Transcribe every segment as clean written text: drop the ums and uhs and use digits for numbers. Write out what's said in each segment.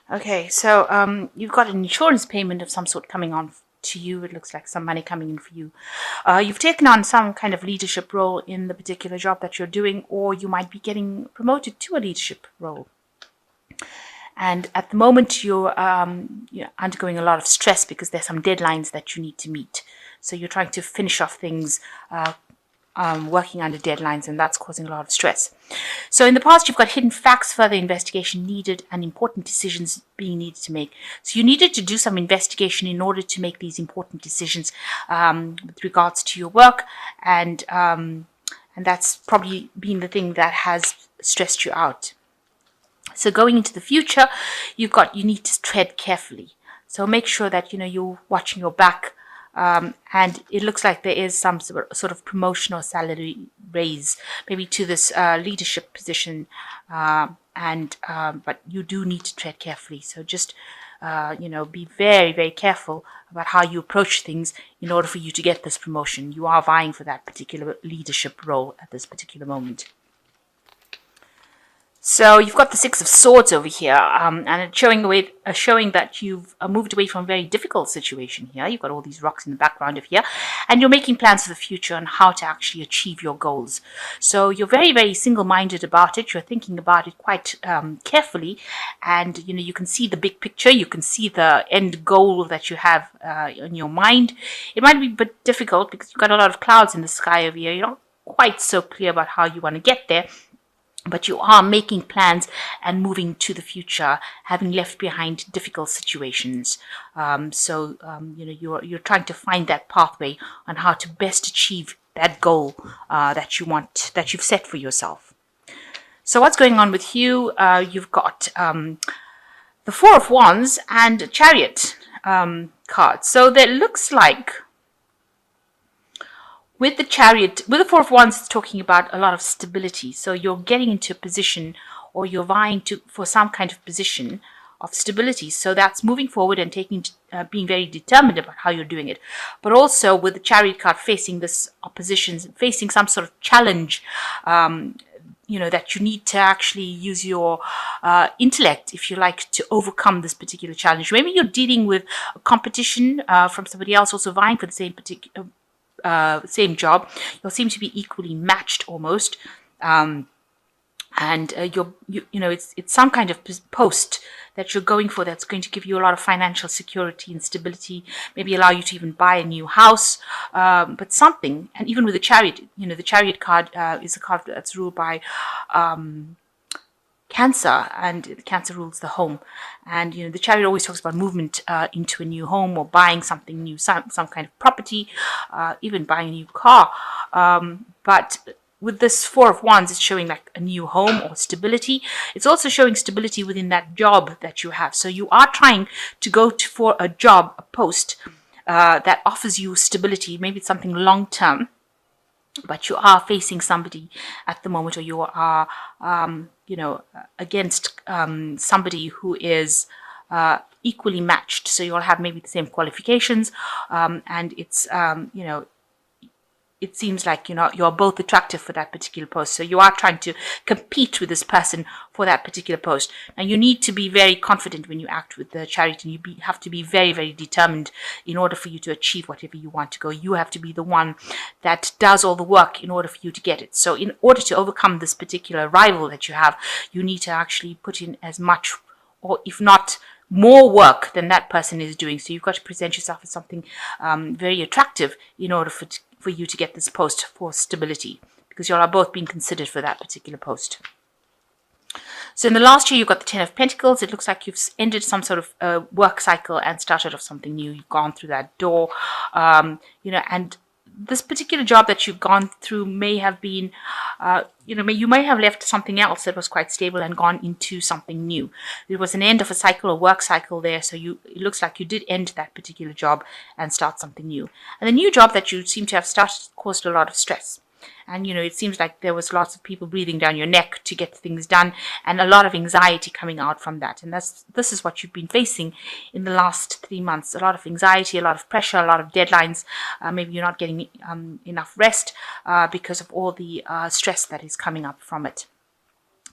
Okay, so you've got an insurance payment of some sort coming on to you. It looks like some money coming in for you. You've taken on some kind of leadership role in the particular job that you're doing, or you might be getting promoted to a leadership role. And at the moment, you're undergoing a lot of stress because there's some deadlines that you need to meet. So you're trying to finish off things, working under deadlines, and that's causing a lot of stress. So in the past, you've got hidden facts, further investigation needed, and important decisions being needed to make. So you needed to do some investigation in order to make these important decisions with regards to your work, and that's probably been the thing that has stressed you out. So going into the future, you need to tread carefully. So make sure that you're watching your back, and it looks like there is some sort of promotion or salary raise, maybe to this leadership position, but you do need to tread carefully. So just be very, very careful about how you approach things in order for you to get this promotion. You are vying for that particular leadership role at this particular moment. So you've got the Six of Swords over here, and it's showing that you've moved away from a very difficult situation here. You've got all these rocks in the background of here, and you're making plans for the future and how to actually achieve your goals. So you're very, very single-minded about it. You're thinking about it quite carefully, and you can see the big picture. You can see the end goal that you have in your mind. It might be a bit difficult because you've got a lot of clouds in the sky over here. You're not quite so clear about how you want to get there, but you are making plans and moving to the future, having left behind difficult situations. You're trying to find that pathway on how to best achieve that goal that you've set for yourself. So what's going on with you? You've got the Four of Wands and a Chariot card. So that looks like, with the Chariot, with the Four of Wands, it's talking about a lot of stability. So you're getting into a position, or you're vying for some kind of position of stability. So that's moving forward and being very determined about how you're doing it. But also with the Chariot card facing this opposition, facing some sort of challenge, that you need to actually use your intellect, if you like, to overcome this particular challenge. Maybe you're dealing with a competition from somebody else also vying for the same job. You'll seem to be equally matched almost, and it's some kind of post that you're going for that's going to give you a lot of financial security and stability, maybe allow you to even buy a new house, but something. And even with the Chariot, the Chariot card is a card that's ruled by Cancer, and Cancer rules the home. And the Chariot always talks about movement into a new home, or buying something new, some kind of property, even buying a new car. But with this Four of Wands, it's showing like a new home or stability. It's also showing stability within that job that you have. So you are trying to go for a job, a post that offers you stability. Maybe it's something long term, but you are facing somebody at the moment, or you are, against somebody who is equally matched. So you'll have maybe the same qualifications, and it's, it seems like you're both attractive for that particular post. So you are trying to compete with this person for that particular post. Now you need to be very confident when you act with the Chariot, and you have to be very, very determined in order for you to achieve whatever you want to go. You have to be the one that does all the work in order for you to get it. So in order to overcome this particular rival that you have, you need to actually put in as much, or if not more work than that person is doing. So you've got to present yourself as something very attractive in order for you to get this post for stability, because you are both being considered for that particular post. So in the last year, you've got the Ten of Pentacles. It looks like you've ended some sort of work cycle and started off something new. You've gone through that door, and this particular job that you've gone through may have been, you may have left something else that was quite stable and gone into something new. There was an end of a cycle, a work cycle there, so it looks like you did end that particular job and start something new. And the new job that you seem to have started caused a lot of stress. And, it seems like there was lots of people breathing down your neck to get things done, and a lot of anxiety coming out from that. And this is what you've been facing in the last 3 months. A lot of anxiety, a lot of pressure, a lot of deadlines. Maybe you're not getting enough rest because of all the stress that is coming up from it.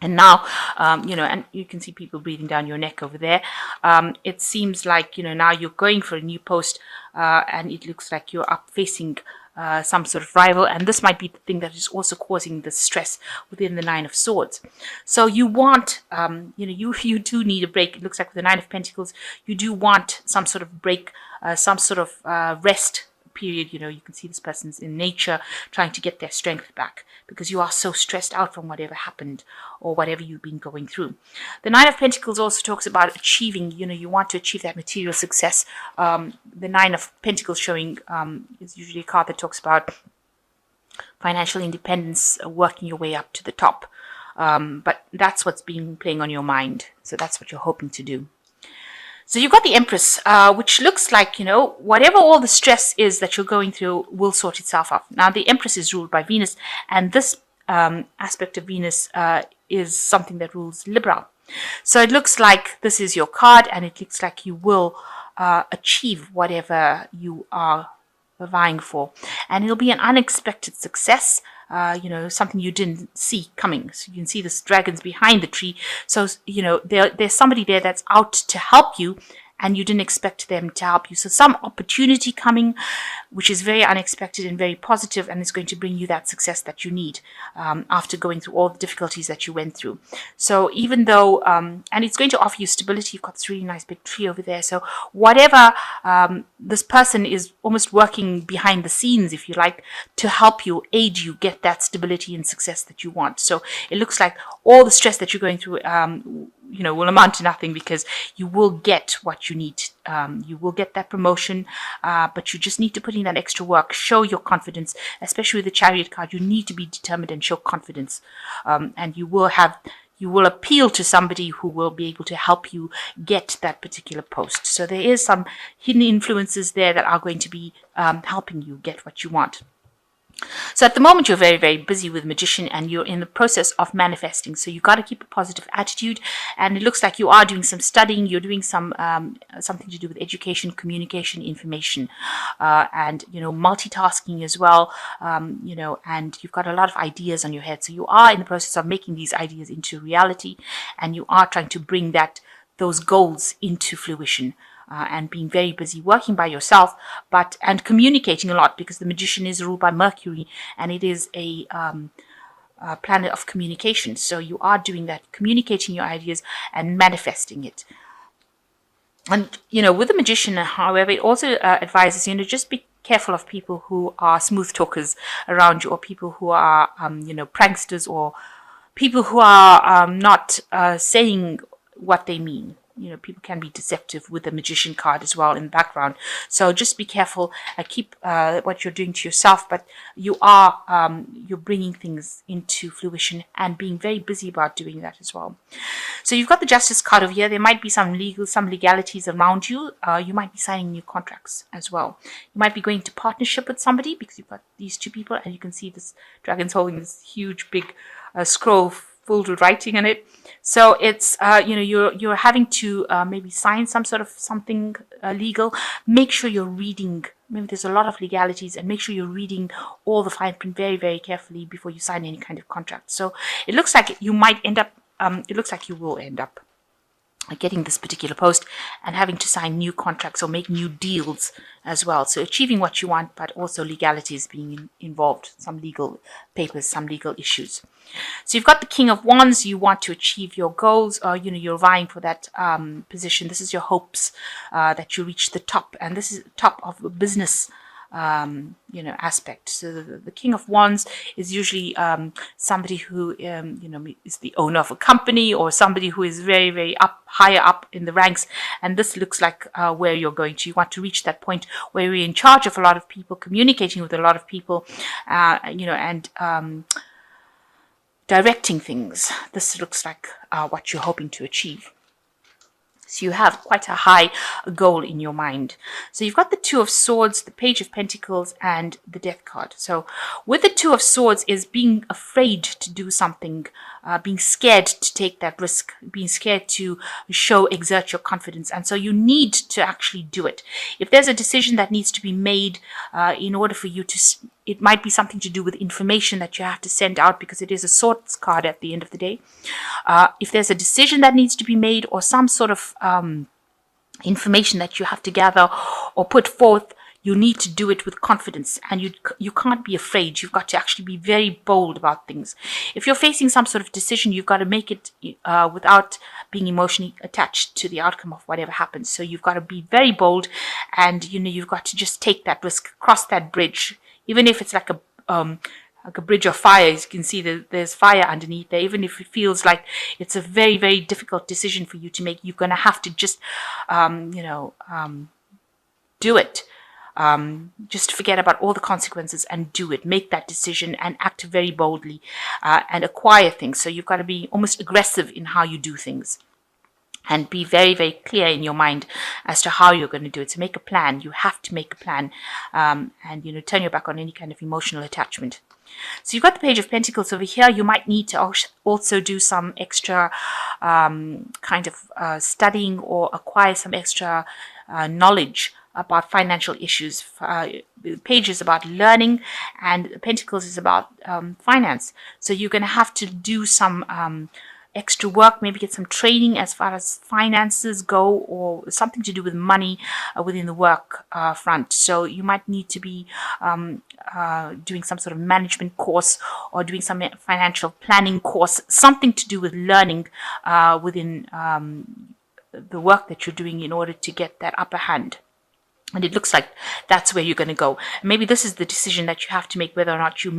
And now, and you can see people breathing down your neck over there. It seems like, now you're going for a new post, and it looks like you're up facing some sort of rival. And this might be the thing that is also causing the stress within the Nine of Swords. So you want, you do need a break. It looks like with the Nine of Pentacles, you do want some sort of break, some sort of rest period. You can see this person's in nature trying to get their strength back because you are so stressed out from whatever happened or whatever you've been going through. The Nine of Pentacles also talks about achieving, you want to achieve that material success. The Nine of Pentacles showing is usually a card that talks about financial independence, working your way up to the top. But that's what's been playing on your mind. So that's what you're hoping to do. So you've got the Empress, which looks like, whatever all the stress is that you're going through will sort itself out. Now, the Empress is ruled by Venus, and this aspect of Venus is something that rules Libra. So it looks like this is your card, and it looks like you will achieve whatever you are vying for. And it'll be an unexpected success. Something you didn't see coming. So you can see this dragons behind the tree. So, there's somebody there that's out to help you, and you didn't expect them to help you. So some opportunity coming, which is very unexpected and very positive, and is going to bring you that success that you need after going through all the difficulties that you went through. So even though, and it's going to offer you stability, you've got this really nice big tree over there. So whatever, this person is almost working behind the scenes, if you like, to help you, aid you get that stability and success that you want. So it looks like all the stress that you're going through, will amount to nothing because you will get what you need. You will get that promotion, but you just need to put in that extra work, show your confidence, especially with the Chariot card. You need to be determined and show confidence. And you will appeal to somebody who will be able to help you get that particular post. So there is some hidden influences there that are going to be helping you get what you want. So at the moment, you're very, very busy with Magician, and you're in the process of manifesting. So you've got to keep a positive attitude. And it looks like you are doing some studying. You're doing some something to do with education, communication, information, and multitasking as well. And you've got a lot of ideas on your head. So you are in the process of making these ideas into reality, and you are trying to bring those goals into fruition. And being very busy working by yourself, and communicating a lot, because the Magician is ruled by Mercury, and it is a planet of communication. So you are doing that, communicating your ideas and manifesting it. And with the Magician, however, it also advises just be careful of people who are smooth talkers around you, or people who are pranksters, or people who are not saying what they mean. People can be deceptive with the Magician card as well in the background. So just be careful. Keep what you're doing to yourself, but you're bringing things into fruition and being very busy about doing that as well. So you've got the Justice card over here. There might be some legalities around you. You might be signing new contracts as well. You might be going to partnership with somebody because you've got these two people, and you can see this dragon's holding this huge big scroll filled with writing in it. So it's you're having to maybe sign some sort of something legal. Make sure you're reading. Maybe there's a lot of legalities, and make sure you're reading all the fine print very, very carefully before you sign any kind of contract. So it looks like you might end up. It looks like you will end up getting this particular post and having to sign new contracts or make new deals as well. So achieving what you want, but also legalities being involved, some legal papers, some legal issues. So you've got the King of Wands. You want to achieve your goals, or you're vying for that position. This is your hopes that you reach the top, and this is the top of a business aspect. So the King of Wands is usually somebody who is the owner of a company, or somebody who is very, very higher up in the ranks. And this looks like where you're going to. You want to reach that point where you're in charge of a lot of people, communicating with a lot of people, and directing things. This looks like what you're hoping to achieve. So you have quite a high goal in your mind. So you've got the Two of Swords, the Page of Pentacles, and the Death card. So with the Two of Swords is being afraid to do something being scared to take that risk, being scared to exert your confidence. And so you need to actually do it. If there's a decision that needs to be made in order for you to, it might be something to do with information that you have to send out, because it is a swords card at the end of the day. If there's a decision that needs to be made, or some sort of information that you have to gather or put forth, you need to do it with confidence, and you can't be afraid. You've got to actually be very bold about things. If you're facing some sort of decision, you've got to make it without being emotionally attached to the outcome of whatever happens. So you've got to be very bold, and you've got to just take that risk, cross that bridge, even if it's like a bridge of fire. As you can see, there's fire underneath there. Even if it feels like it's a very, very difficult decision for you to make, you're going to have to just, do it. Just forget about all the consequences and do it. Make that decision and act very boldly and acquire things. So you've got to be almost aggressive in how you do things, and be very, very clear in your mind as to how you're going to do it. So make a plan. You have to make a plan, and turn your back on any kind of emotional attachment. So you've got the Page of Pentacles over here. You might need to also do some extra kind of studying, or acquire some extra knowledge about financial issues. The Page is about learning, and Pentacles is about finance. So you're going to have to do some extra work, maybe get some training as far as finances go, or something to do with money within the work front. So you might need to be doing some sort of management course, or doing some financial planning course, something to do with learning within the work that you're doing in order to get that upper hand. And it looks like that's where you're going to go. Maybe this is the decision that you have to make, whether or not you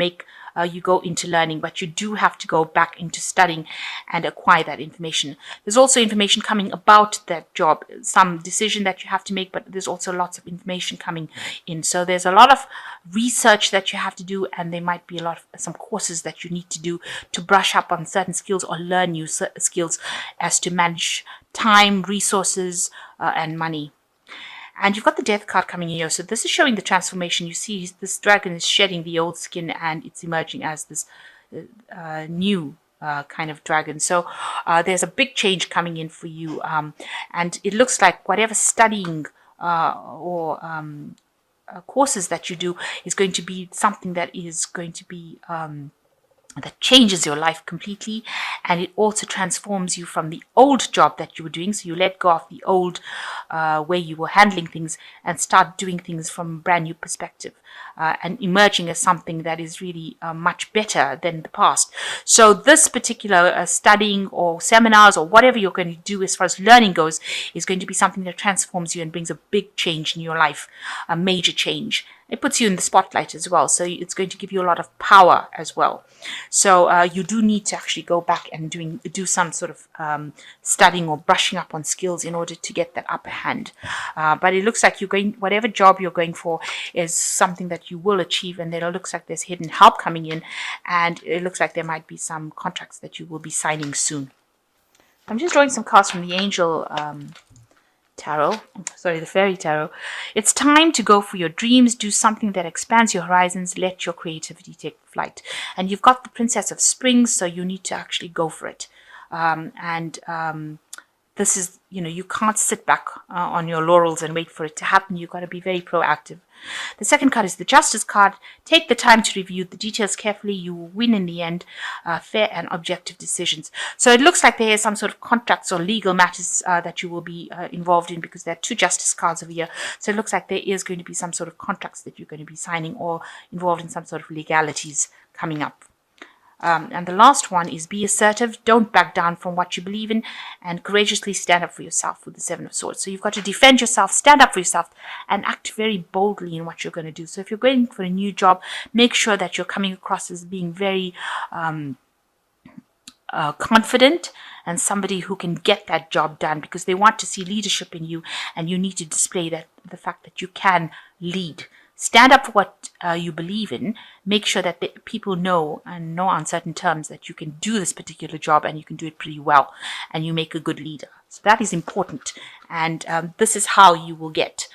go into learning, but you do have to go back into studying and acquire that information. There's also information coming about that job, some decision that you have to make, but there's also lots of information coming in. So there's a lot of research that you have to do, and there might be some courses that you need to do to brush up on certain skills, or learn new skills as to manage time, resources, and money. And you've got the Death card coming in here. So this is showing the transformation. You see this dragon is shedding the old skin, and it's emerging as this new kind of dragon. So there's a big change coming in for you. And it looks like whatever studying or courses that you do is going to be something that is going to be that changes your life completely, and it also transforms you from the old job that you were doing. So you let go of the old way you were handling things and start doing things from a brand new perspective, and emerging as something that is really much better than the past. So this particular studying or seminars or whatever you're going to do as far as learning goes is going to be something that transforms you and brings a big change in your life, a major change. It puts you in the spotlight as well. So it's going to give you a lot of power as well. So you do need to actually go back and do some sort of studying or brushing up on skills in order to get that upper hand. But it looks like whatever job you're going for is something that you will achieve, and then it looks like there's hidden help coming in, and it looks like there might be some contracts that you will be signing soon. I'm just drawing some cards from the Angel the Fairy Tarot. It's time to go for your dreams, do something that expands your horizons, let your creativity take flight. And you've got the Princess of Springs, so you need to actually go for it. This is, you can't sit back on your laurels and wait for it to happen. You've got to be very proactive. The second card is the Justice card. Take the time to review the details carefully. You will win in the end. Fair and objective decisions. So it looks like there is some sort of contracts or legal matters that you will be involved in, because there are two Justice cards over here. So it looks like there is going to be some sort of contracts that you're going to be signing, or involved in some sort of legalities coming up. And the last one is be assertive. Don't back down from what you believe in, and courageously stand up for yourself with the Seven of Swords. So you've got to defend yourself, stand up for yourself, and act very boldly in what you're going to do. So if you're going for a new job, make sure that you're coming across as being very confident and somebody who can get that job done, because they want to see leadership in you, and you need to display the fact that you can lead. Stand up for what you believe in. Make sure that people know on certain terms that you can do this particular job, and you can do it pretty well, and you make a good leader. So that is important, and this is how you will get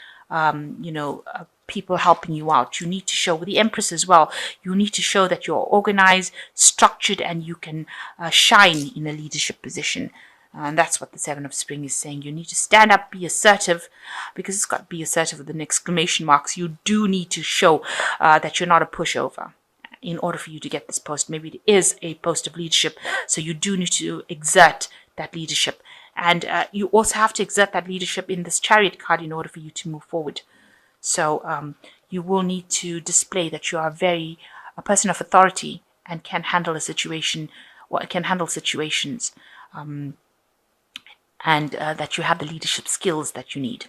people helping you out. You need to show, with the Empress as well, you need to show that you're organized, structured, and you can shine in a leadership position. And that's what the Seven of Spring is saying. You need to stand up, be assertive, because it's got to be assertive with an exclamation marks. You do need to show that you're not a pushover in order for you to get this post. Maybe it is a post of leadership, so you do need to exert that leadership. And you also have to exert that leadership in this Chariot card in order for you to move forward. So you will need to display that you are a person of authority and can handle a situation, or can handle situations, and that you have the leadership skills that you need.